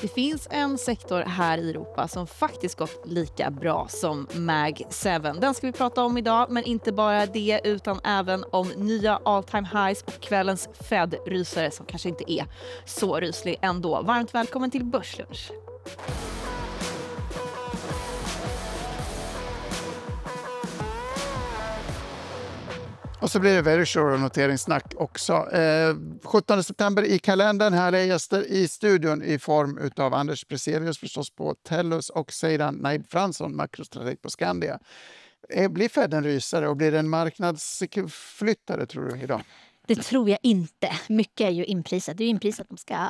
Det finns en sektor här i Europa som faktiskt gått lika bra som Mag 7. Den ska vi prata om idag, men inte bara det utan även om nya all-time highs och kvällens Fed-rysare som kanske inte är så ryslig ändå. Varmt välkommen till Börslunch. Och så blir det Verisure och noteringssnack också. 17 september i kalendern. Här är gäster i studion i form av Anders Preselius förstås på Tellus och sedan Naib Fransson, makrostrateg på Skandia. Blir Fed en rysare och blir det en marknadsflyttare tror du idag? Det tror jag inte. Mycket är ju inprisat. Det är ju inprisat att de ska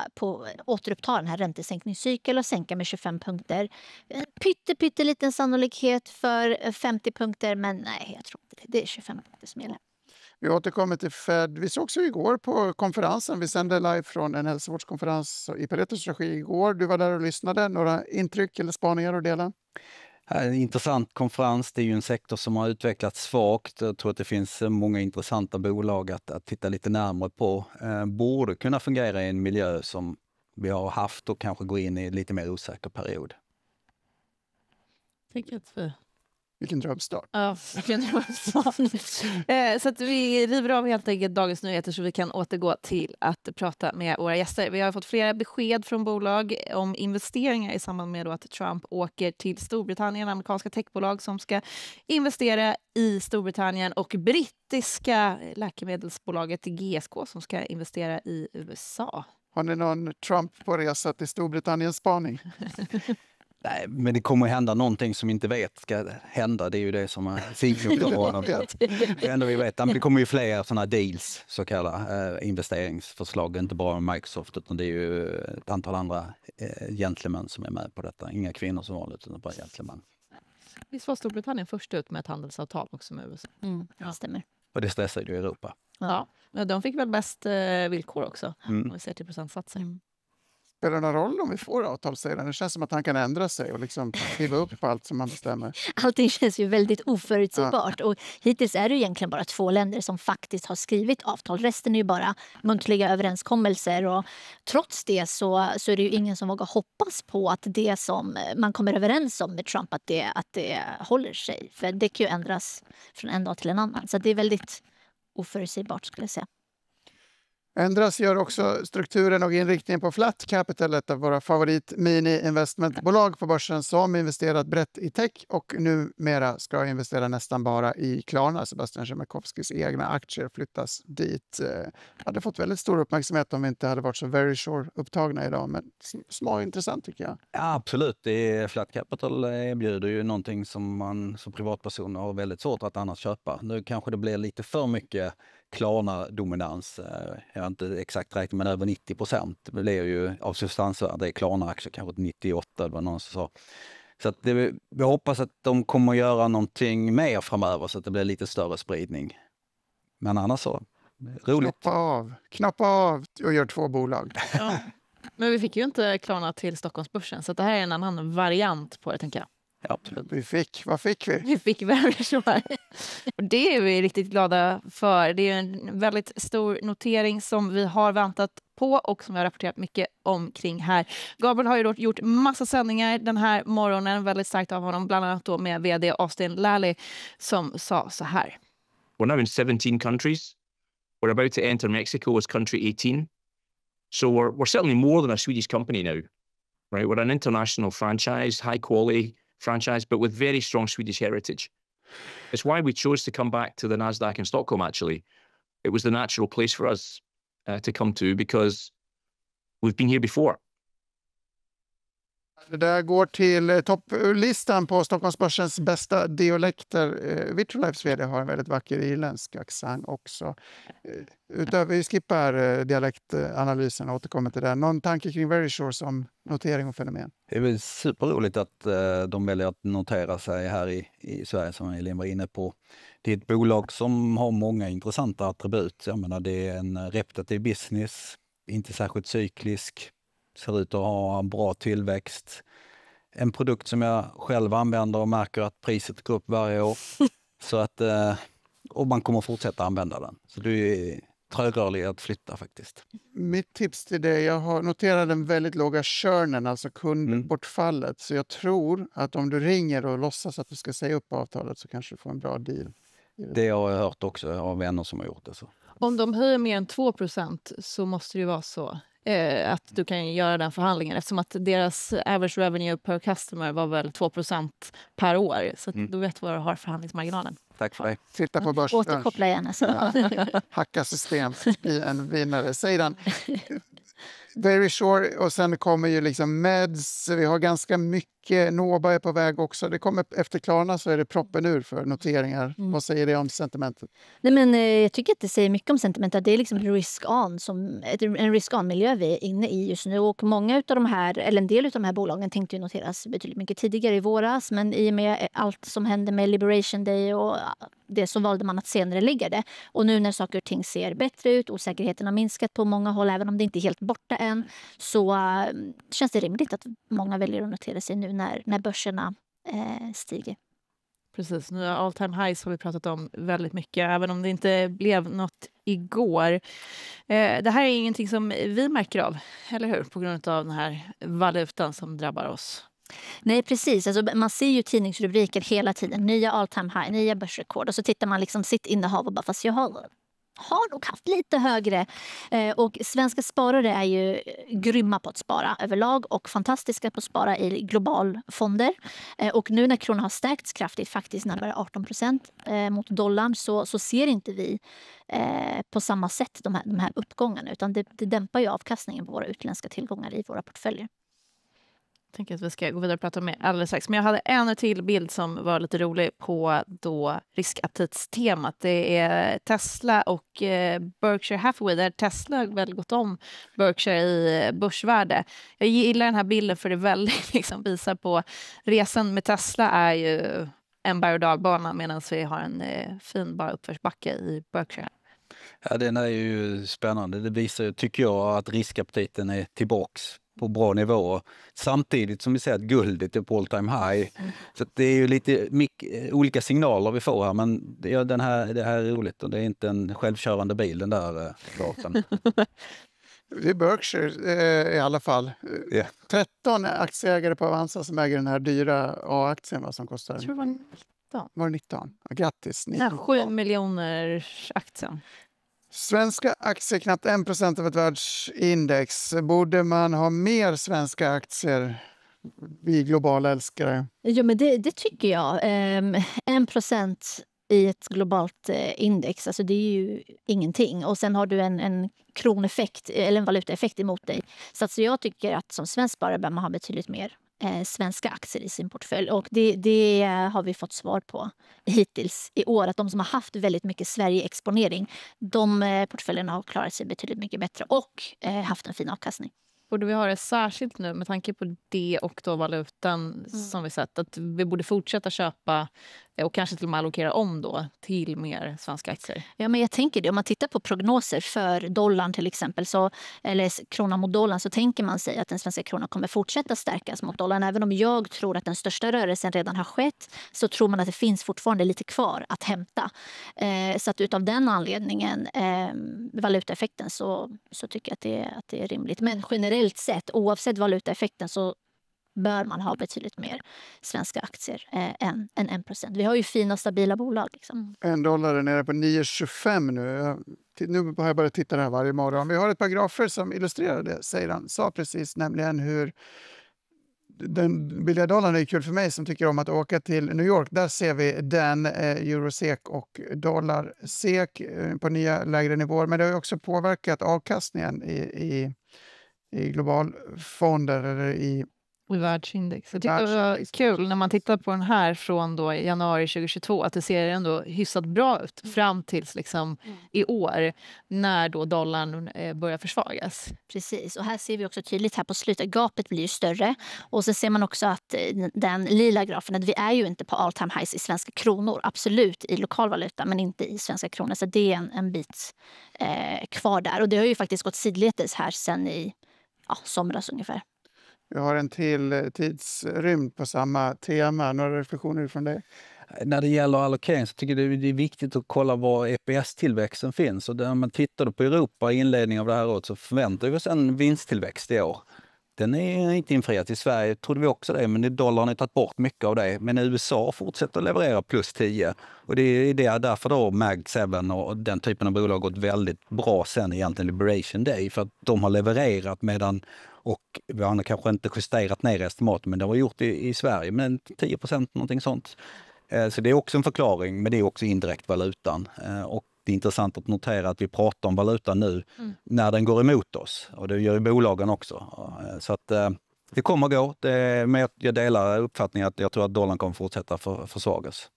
återuppta den här räntesänkningscykeln och sänka med 25 punkter. Pytteliten sannolikhet för 50 punkter, men nej, jag tror inte det. Det är 25 punkter som gäller. Vi återkommer till Fed. Vi såg också igår på konferensen. Vi sände live från en hälsovårdskonferens i Paretos regi igår. Du var där och lyssnade. Några intryck eller spaningar att dela? En intressant konferens. Det är ju en sektor som har utvecklats svagt. Jag tror att det finns många intressanta bolag att titta lite närmare på. Borde kunna fungera i en miljö som vi har haft och kanske gå in i en lite mer osäker period. Vilken drömstart. Ja, vilken drömstart. Så att vi river av helt enkelt dagens nyheter så vi kan återgå till att prata med våra gäster. Vi har fått flera besked från bolag om investeringar i samband med att Trump åker till Storbritannien. Amerikanska techbolag som ska investera i Storbritannien och brittiska läkemedelsbolaget GSK som ska investera i USA. Har ni någon Trump på resa till Storbritannien spaning? Nej, men det kommer att hända någonting som inte vet ska hända. Det är ju det som är det enda vi vet. Det kommer ju fler sådana deals, så kallade investeringsförslag. Inte bara Microsoft utan det är ju ett antal andra gentlemän som är med på detta. Inga kvinnor som vanligt utan bara gentlemän. Visst var Storbritannien först ut med ett handelsavtal också med USA? Det stämmer. Och det stressar ju Europa. Ja, de fick väl bäst villkor också om vi ser till procentsatser. Spelar det någon roll om vi får avtalssedan? Det känns som att han kan ändra sig och liksom skriva upp på allt som han bestämmer. Allting känns ju väldigt oförutsägbart. Och hittills är det egentligen bara 2 länder som faktiskt har skrivit avtal. Resten är ju bara muntliga överenskommelser. Och trots det så är det ju ingen som vågar hoppas på att det som man kommer överens om med Trump att det håller sig. För det kan ju ändras från en dag till en annan. Så det är väldigt oförutsägbart skulle jag säga. Ändras gör också strukturen och inriktningen på Flat Capital, ett av våra favorit mini-investmentbolag på börsen som investerat brett i tech och numera ska investera nästan bara i Klarna. Sebastian Siemiatkowskis egna aktier flyttas dit. Hade fått väldigt stor uppmärksamhet om vi inte hade varit så Verisure upptagna idag, men små intressant tycker jag. Ja, absolut. Flat Capital erbjuder ju någonting som man som privatperson har väldigt svårt att annars köpa. Nu kanske det blir lite för mycket Klarna-dominans. Jag har inte exakt räknat, men över 90%. Det blir ju av substansvärde. Det är Klarna-aktier, kanske 98 eller någon som sa. Så att vi hoppas att de kommer att göra någonting mer framöver så att det blir lite större spridning. Men annars så, roligt. Knappa av och gör 2 bolag. Ja. Men vi fick ju inte Klarna till Stockholmsbörsen så att det här är en annan variant på det, tänker jag. Ja, absolut. Vad fick vi? Vi fick Verisure. Och det är vi riktigt glada för. Det är en väldigt stor notering som vi har väntat på och som vi har rapporterat mycket omkring här. Gabriel har ju gjort massa sändningar den här morgonen, väldigt starkt av honom, bland annat då med vd Austin Lally som sa så här. We're now in 17 countries. We're about to enter Mexico as country 18. So we're certainly more than a Swedish company now. Right? We're an international franchise, high quality franchise, but with very strong Swedish heritage. It's why we chose to come back to the Nasdaq in Stockholm, actually. It was the natural place for us to come to because we've been here before. Det där går till topplistan på Stockholmsbörsens bästa dialekter. Vitrolifes vd har en väldigt vacker irländsk accent också. Vi skippar dialektanalysen och återkommer till det. Någon tanke kring Verisure som notering och fenomen? Det är väl superroligt att de väljer att notera sig här i Sverige som Elin var inne på. Det är ett bolag som har många intressanta attribut. Jag menar, det är en repetitiv business, inte särskilt cyklisk. Ser ut att ha en bra tillväxt. En produkt som jag själv använder och märker att priset går upp varje år. Så att, och man kommer fortsätta använda den. Så det är trögrörliga att flytta faktiskt. Mitt tips till dig, jag har noterat den väldigt låga churnen, alltså kundbortfallet. Så jag tror att om du ringer och låtsas att du ska säga upp avtalet så kanske du får en bra deal. Det har jag hört också av vänner som har gjort det. Så. Om de höjer mer än 2% så måste det ju vara så att du kan göra den förhandlingen, eftersom att deras average revenue per customer var väl 2% per år. Så att du vet vad du har förhandlingsmarginalen. Tack för det. Titta på börsen. Återkoppla gärna. Hacka system i en vinnare. Säg Very Sure, och sen kommer ju liksom Meds. Vi har ganska mycket. Nova är på väg också. Det kommer efter Klarna så är det proppen ur för noteringar. Vad säger det om sentimentet? Nej, men jag tycker att det säger mycket om sentimentet. Det är liksom en risk-on-miljö vi är inne i just nu. Och många av de här, eller en del av de här bolagen tänkte ju noteras betydligt mycket tidigare i våras. Men i och med allt som hände med Liberation Day och det så valde man att senare lägga det. Och nu när saker och ting ser bättre ut, osäkerheten har minskat på många håll, även om det inte är helt borta än, så känns det rimligt att många väljer att notera sig nu när börserna stiger. Precis, nya all time highs har vi pratat om väldigt mycket, även om det inte blev något igår. Det här är ingenting som vi märker av, eller hur? På grund av den här valutan som drabbar oss. Nej, precis. Alltså, man ser ju tidningsrubriker hela tiden. Nya all time high, nya börsrekord. Och så tittar man liksom sitt innehav och bara, fast jag har nog haft lite högre. Och svenska sparare är ju grymma på att spara överlag och fantastiska på att spara i globalfonder. Och nu när kronan har stärkts kraftigt, faktiskt närmare 18% mot dollarn, så ser inte vi på samma sätt de här uppgångarna, utan det dämpar ju avkastningen på våra utländska tillgångar i våra portföljer. Jag tänker att vi ska gå vidare och prata med alldeles strax. Men jag hade en till bild som var lite rolig på då riskaptitstemat. Det är Tesla och Berkshire Hathaway, där Tesla har väl gått om Berkshire i börsvärde. Jag gillar den här bilden för det väldigt liksom visar på resan med Tesla är ju en berg- och dalbana, medan vi har en fin bara uppförsbacke i Berkshire. Ja, den är ju spännande. Det visar, tycker jag, att riskaptiten är tillbaks på bra nivå. Samtidigt som vi ser att guldet är på all time high. Så det är ju lite olika signaler vi får här, men det här är roligt och det är inte en självkörande bil den där gaten. Det är Berkshire i alla fall. 13 aktieägare på Avanza som äger den här dyra A-aktien som kostar. Jag tror det var 19. Var det 19? Ja, grattis. 19. 7 miljoner aktien. Svenska aktier, knappt 1% av ett världsindex. Borde man ha mer svenska aktier, vi globala älskare? Ja, men det tycker jag. 1% i ett globalt index, alltså det är ju ingenting. Och sen har du en kroneffekt eller en valutaeffekt emot dig. Så alltså jag tycker att som svensk sparare bör man ha betydligt mer svenska aktier i sin portfölj. Och det har vi fått svar på hittills i år. Att de som har haft väldigt mycket Sverige-exponering, de portföljerna har klarat sig betydligt mycket bättre och haft en fin avkastning. Borde vi ha det särskilt nu med tanke på det och då valutan som vi sett, att vi borde fortsätta köpa och kanske till och med allokera om då till mer svenska aktier? Ja, men jag tänker det. Om man tittar på prognoser för dollarn till exempel, eller kronan mot dollarn, så tänker man sig att den svenska kronan kommer fortsätta stärkas mot dollarn. Även om jag tror att den största rörelsen redan har skett, så tror man att det finns fortfarande lite kvar att hämta. Så att utav den anledningen, valutaeffekten, så tycker jag att det är rimligt. Men generellt sett, oavsett valutaeffekten, så bör man ha betydligt mer svenska aktier än 1%. Vi har ju fina, stabila bolag. Liksom. $1 är nere på 9,25 nu. Nu har jag börjat titta här varje morgon. Vi har ett par grafer som illustrerar det, säger han. Sa precis, nämligen hur den billiga dollarn är kul för mig som tycker om att åka till New York. Där ser vi den eurosek och dollarsek på nya lägre nivåer. Men det har också påverkat avkastningen i globalfonder eller i världsindex. Jag tyckte det var kul när man tittar på den här från då januari 2022 att det ser ändå hyfsat bra ut fram tills liksom i år när då dollarn börjar försvagas. Precis, och här ser vi också tydligt här på slutet, gapet blir ju större, och så ser man också att den lila grafen, att vi är ju inte på all time highs i svenska kronor, absolut i lokalvaluta men inte i svenska kronor, så det är en bit kvar där, och det har ju faktiskt gått sidledes här sedan i somras ungefär. Vi har en till tidsrymd på samma tema. Några reflektioner från dig? När det gäller allokering så tycker jag det är viktigt att kolla var EPS-tillväxten finns. Och när man tittar på Europa i inledningen av det här året så förväntar vi oss en vinsttillväxt i år. Den är inte infriad. I Sverige trodde vi också det, men dollarn har tagit bort mycket av det. Men USA fortsätter att leverera plus 10. Och det är därför då Mag7 och den typen av bolag har gått väldigt bra sen egentligen Liberation Day. För att de har levererat och vi har kanske inte justerat ner estimaten, men det har gjort i Sverige. Men 10% någonting sånt. Så det är också en förklaring, men det är också indirekt valutan. Och det är intressant att notera att vi pratar om valutan nu när den går emot oss. Och det gör ju bolagen också. Så att det kommer gå. Men jag delar uppfattningen att jag tror att dollarn kommer fortsätta försvagas.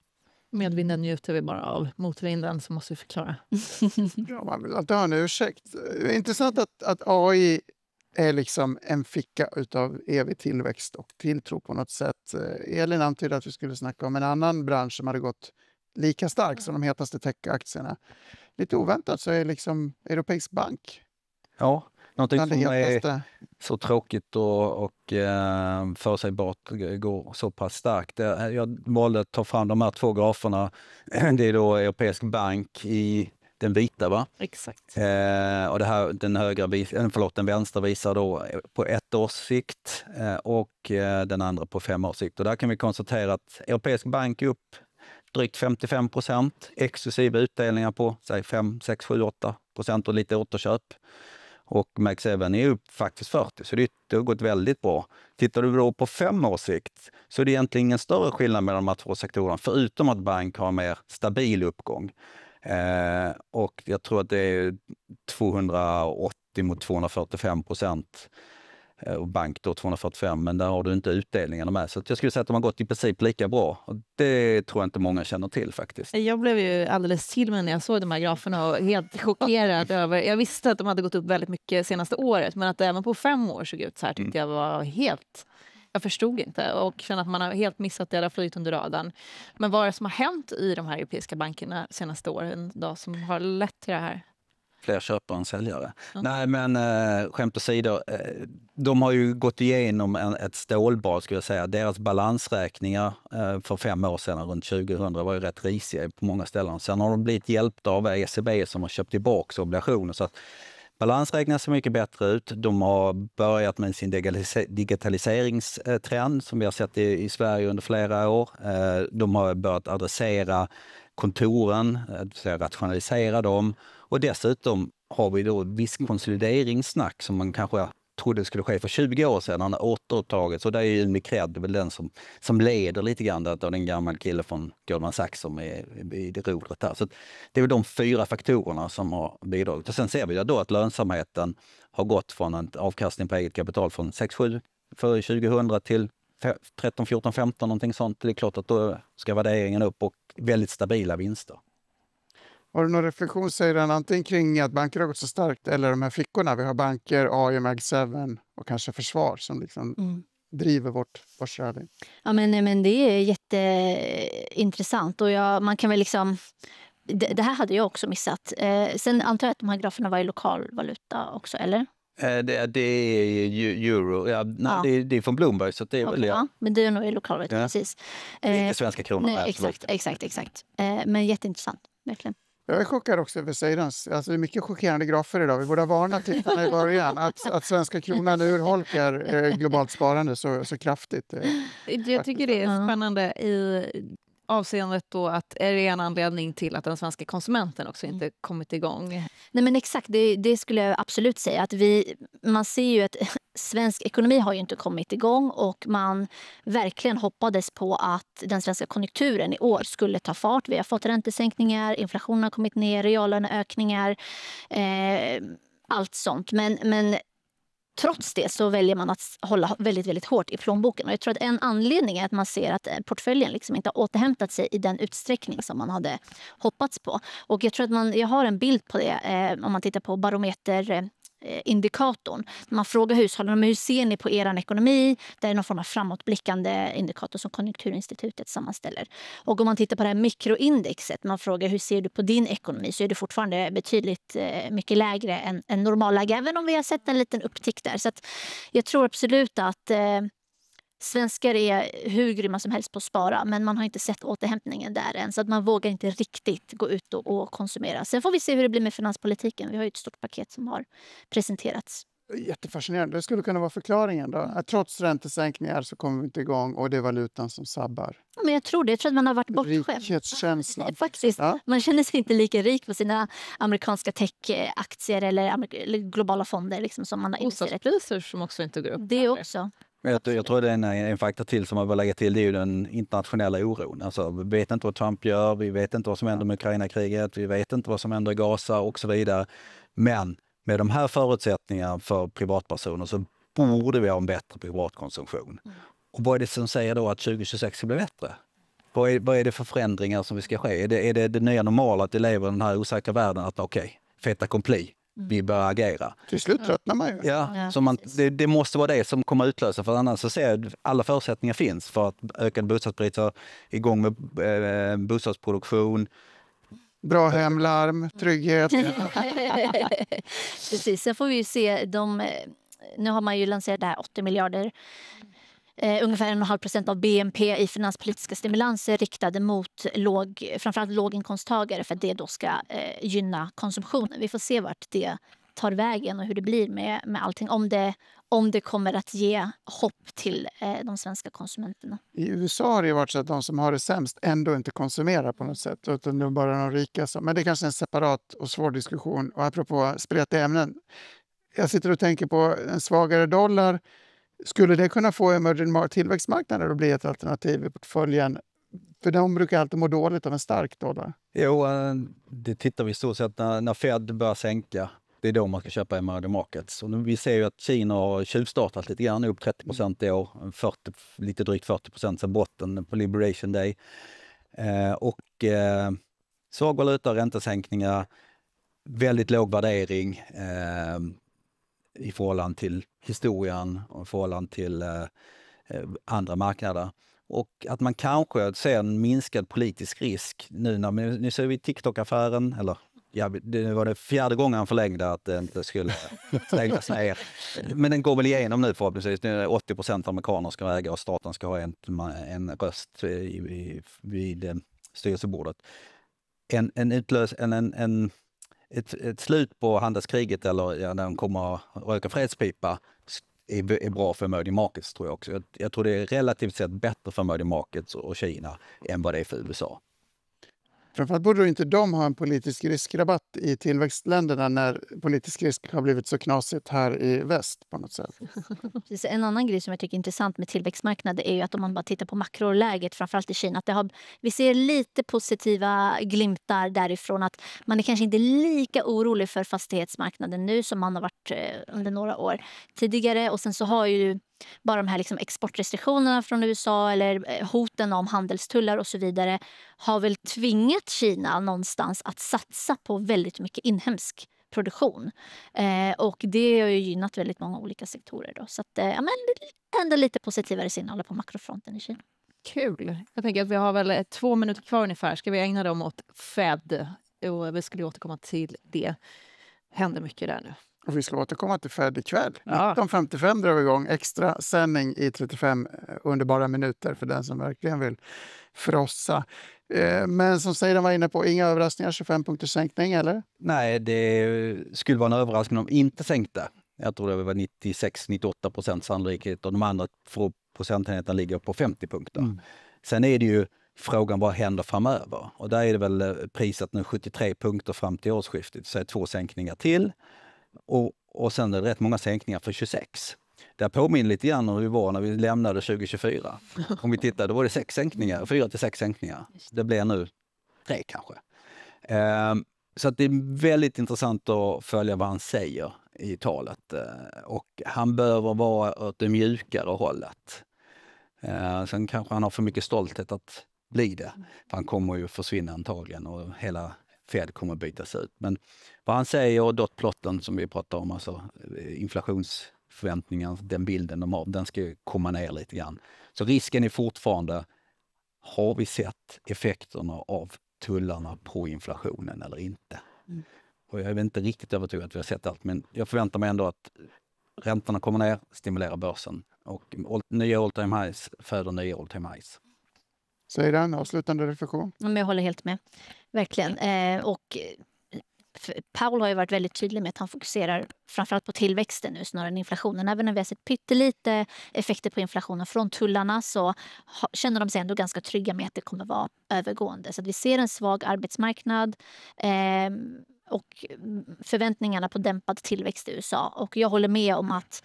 Medvinden njuter vi bara av. Motvinden så måste vi förklara. Ja, man vill alltid ha en ursäkt. Det är intressant att AI är liksom en ficka utav evig tillväxt och tilltro på något sätt. Elin antydde att vi skulle snacka om en annan bransch som hade gått lika starkt som de hetaste tech-aktierna. Lite oväntat så är liksom Europeisk bank. Ja, någonting som är så tråkigt och förutsägbart går så pass starkt. Jag valde att ta fram de här 2 graferna. Det är då Europeisk bank i den vita, va? Exakt. Och den vänstra visar då på 1 års sikt och den andra på 5 års sikt. Och där kan vi konstatera att Europeisk bank är upp drygt 55%, exklusiva utdelningar på 5, 6, 7, 8% och lite återköp. Och Mag7 är upp faktiskt 40%, så det har gått väldigt bra. Tittar du då på 5 års sikt så är det egentligen ingen större skillnad mellan de här 2 sektorerna, förutom att bank har mer stabil uppgång. Och jag tror att det är 280 mot 245%. Och bank då 245, men där har du inte utdelningarna med. Så jag skulle säga att de har gått i princip lika bra. Och det tror jag inte många känner till faktiskt. Jag blev ju alldeles till när jag såg de här graferna och helt chockerad över... Jag visste att de hade gått upp väldigt mycket senaste året, men att det även på 5 år såg ut så här tyckte jag var helt... Jag förstod inte och kände att man har helt missat det, flyt under radarn. Men vad är det som har hänt i de här europeiska bankerna senaste åren då, som har lett till det här? Fler köpare än säljare. Nej, men skämt åsido, de har ju gått igenom ett stålbad, skulle jag säga. Deras balansräkningar för 5 år sedan, runt 2000, var ju rätt risiga på många ställen. Sen har de blivit hjälpta av ECB som har köpt tillbaka obligationer. Så att balansräkningar ser mycket bättre ut. De har börjat med sin digitaliseringstrend som vi har sett i Sverige under flera år. De har börjat adressera kontoren, rationalisera dem. Och dessutom har vi då viss konsolideringssnack som man kanske trodde skulle ske för 20 år sedan. Han har återupptagit. Så det är ju Unicred väl den som leder lite grann av den gamla killen från Goldman Sachs som är i det rodret här. Så det är väl de 4 faktorerna som har bidragit. Och sen ser vi då att lönsamheten har gått från en avkastning på eget kapital från 6-7 för 2000 till 13, 14, 15 någonting sånt. Det är klart att då ska värderingen upp och väldigt stabila vinster. Har du någon reflektion, säger den, antingen kring att banker har gått så starkt eller de här fickorna? Vi har banker, AI, Mag7 och kanske försvar som liksom driver vårt börsrally. Ja, men det är jätteintressant och man kan väl liksom... Det här hade jag också missat. Sen antar jag att de här graferna var i lokalvaluta också, eller? Det är euro. Ja, nej, det är från Bloomberg. Så det är väl, ja, men det är nog i lokalvaluta, precis. Inte svenska kronor. Nej, exakt. Men jätteintressant, verkligen. Jag är chockad också över Seidans. Alltså det är mycket chockerande grafer idag. Vi borde ha varnat tittarna i början att svenska kronan urholkar globalt sparande så kraftigt. Jag tycker det är spännande i avseendet då att är det en anledning till att den svenska konsumenten också inte kommit igång? Nej, men exakt, det skulle jag absolut säga. Att man ser ju att svensk ekonomi har ju inte kommit igång och man verkligen hoppades på att den svenska konjunkturen i år skulle ta fart. Vi har fått räntesänkningar, inflationen har kommit ner, reallöneökningar, allt sånt. Men trots det så väljer man att hålla väldigt, väldigt hårt i plånboken. Och jag tror att en anledning är att man ser att portföljen liksom inte har återhämtat sig i den utsträckning som man hade hoppats på. Och jag tror att jag har en bild på det om man tittar på barometerindikatorn. Man frågar hushållen, hur ser ni på er ekonomi? Det är någon form av framåtblickande indikator som Konjunkturinstitutet sammanställer. Och om man tittar på det här mikroindexet, man frågar hur ser du på din ekonomi, så är det fortfarande betydligt mycket lägre än normalläge, även om vi har sett en liten upptick där. Så att jag tror absolut att svenskar är hur grymma som helst på att spara, men man har inte sett återhämtningen där än. Så att man vågar inte riktigt gå ut och konsumera. Sen får vi se hur det blir med finanspolitiken. Vi har ju ett stort paket som har presenterats. Jättefascinerande. Det skulle kunna vara förklaringen då. Att trots räntesänkningar så kommer vi inte igång och det är valutan som sabbar. Ja, men jag tror det. Jag tror att man har varit bortskämd. Rikhetskänslan. Faktiskt. Ja. Man känner sig inte lika rik på sina amerikanska techaktier eller globala fonder liksom, som man har investerat. Bostadspriser som också inte går upp. Det också. Jag tror det är en faktor till som man vill lägga till, det är ju den internationella oron. Alltså, vi vet inte vad Trump gör, vi vet inte vad som händer med Ukraina-kriget, vi vet inte vad som händer i Gaza och så vidare. Men med de här förutsättningarna för privatpersoner så borde vi ha en bättre privatkonsumtion. Och vad är det som säger då att 2026 ska bli bättre? Vad är det för förändringar som vi ska ske? Är det nya normala att vi lever i den här osäkra världen att okej, fait accompli, vi bör agera? Till slut tröttnar man ju. Ja, så det måste vara det som kommer utlösa, för annars så ser jag alla förutsättningar finns för att ökade bostadspriser, igång med bostadsproduktion. Bra hemlarm, trygghet. Precis, sen får vi ju se. Nu har man ju lanserat det här 80 miljarder. Ungefär 1,5% av BNP i finanspolitiska stimulanser riktade mot framförallt låginkomsttagare för att det då ska gynna konsumtionen. Vi får se vart det tar vägen och hur det blir med allting. Om det kommer att ge hopp till de svenska konsumenterna. I USA har det varit så att de som har det sämst ändå inte konsumerar på något sätt. Utan det är bara de rika som. Men det är kanske en separat och svår diskussion. Och apropå spretiga ämnen. Jag sitter och tänker på en svagare dollar. Skulle det kunna få emerging tillväxtmarknader att bli ett alternativ i portföljen? För de brukar alltid må dåligt av en stark dollar. Jo, det tittar vi i stort sett när Fed börjar sänka. Det är då man ska köpa emerging markets. Och vi ser ju att Kina har tjuvstartat lite grann, upp 30% i år. Lite drygt 40% sedan botten på Liberation Day. Svag valuta, räntesänkningar, väldigt låg värdering i förhållande till historien och i förhållande till andra marknader. Och att man kanske ser en minskad politisk risk nu när nu ser vi TikTok-affären, eller ja, det var det 4:e gången han förlängde att det inte skulle stängas ner. Men den går väl igenom nu förhoppningsvis. Nu är 80% amerikaner ska äga och staten ska ha en röst vid styrelsebordet. Ett slut på handelskriget eller när de kommer att röka fredspipa är bra för emerging markets, tror jag också. Jag tror det är relativt sett bättre för emerging markets och Kina än vad det är för USA. Framförallt borde inte de ha en politisk riskrabatt i tillväxtländerna när politisk risk har blivit så knasigt här i väst på något sätt. Precis. En annan grej som jag tycker är intressant med tillväxtmarknader är ju att om man bara tittar på makroläget, framförallt i Kina, att vi ser lite positiva glimtar därifrån, att man är kanske inte lika orolig för fastighetsmarknaden nu som man har varit under några år tidigare. Och sen så har ju bara de här liksom exportrestriktionerna från USA eller hoten om handelstullar och så vidare har väl tvingat Kina någonstans att satsa på väldigt mycket inhemsk produktion. Och det har ju gynnat väldigt många olika sektorer. Då. Så att, ändå lite positivare signaler på makrofronten i Kina. Kul. Jag tänker att vi har väl 2 minuter kvar ungefär. Ska vi ägna dem åt Fed? Och vi skulle återkomma till det. Händer mycket där nu. Och vi ska återkomma till Fed ikväll. Ja. 19.55 drar vi igång extra sändning i 35 underbara minuter för den som verkligen vill frossa. Men som Seidan var inne på, inga överraskningar, 25 punkters sänkning, eller? Nej, det skulle vara en överraskning om inte sänkte. Jag tror det var 96-98% sannolikhet och de andra procentenheterna ligger på 50 punkter. Sen är det ju frågan vad händer framöver. Och där är det väl prisat nu 73 punkter fram till årsskiftet. Så är det 2 sänkningar till. Och sen är det rätt många sänkningar för 26. Det påminner lite grann om vi var när vi lämnade 2024. Om vi tittar, då var det 4 till 6 sänkningar. Det blir nu 3 kanske. Så att det är väldigt intressant att följa vad han säger i talet. Och han behöver vara åt det mjukare hållet. Sen kanske han har för mycket stolthet att bli det. För han kommer ju försvinna antagligen och hela Fed kommer bytas ut. Men vad han säger och dotplotten som vi pratar om, alltså inflationsförväntningar, den bilden de har, den ska ju komma ner lite grann. Så risken är fortfarande, har vi sett effekterna av tullarna på inflationen eller inte? Och jag är inte riktigt övertygad att vi har sett allt, men jag förväntar mig ändå att räntorna kommer ner, stimulerar börsen. Och nya all time highs föder nya all time highs. Säger den avslutande reflektion. Men jag håller helt med. Verkligen. Paul har ju varit väldigt tydlig med att han fokuserar framförallt på tillväxten nu snarare än inflationen. Även när vi har sett pyttelite effekter på inflationen från tullarna så känner de sig ändå ganska trygga med att det kommer vara övergående. Så att vi ser en svag arbetsmarknad och förväntningarna på dämpad tillväxt i USA. Och jag håller med om att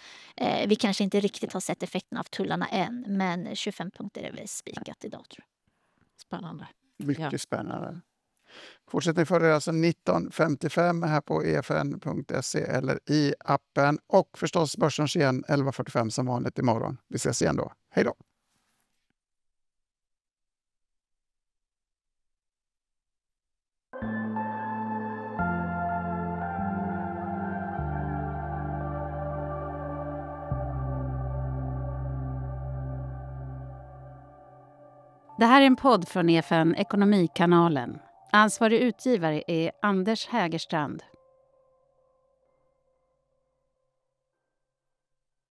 vi kanske inte riktigt har sett effekten av tullarna än. Men 25 punkter är väl spikat idag, tror jag. Spännande. Mycket spännande. Fortsättning för er alltså 19.55 här på efn.se eller i appen. Och förstås Börsens igen 11.45 som vanligt imorgon. Vi ses igen då. Hej då! Det här är en podd från EFN Ekonomikanalen. Ansvarig utgivare är Anders Hägerstrand.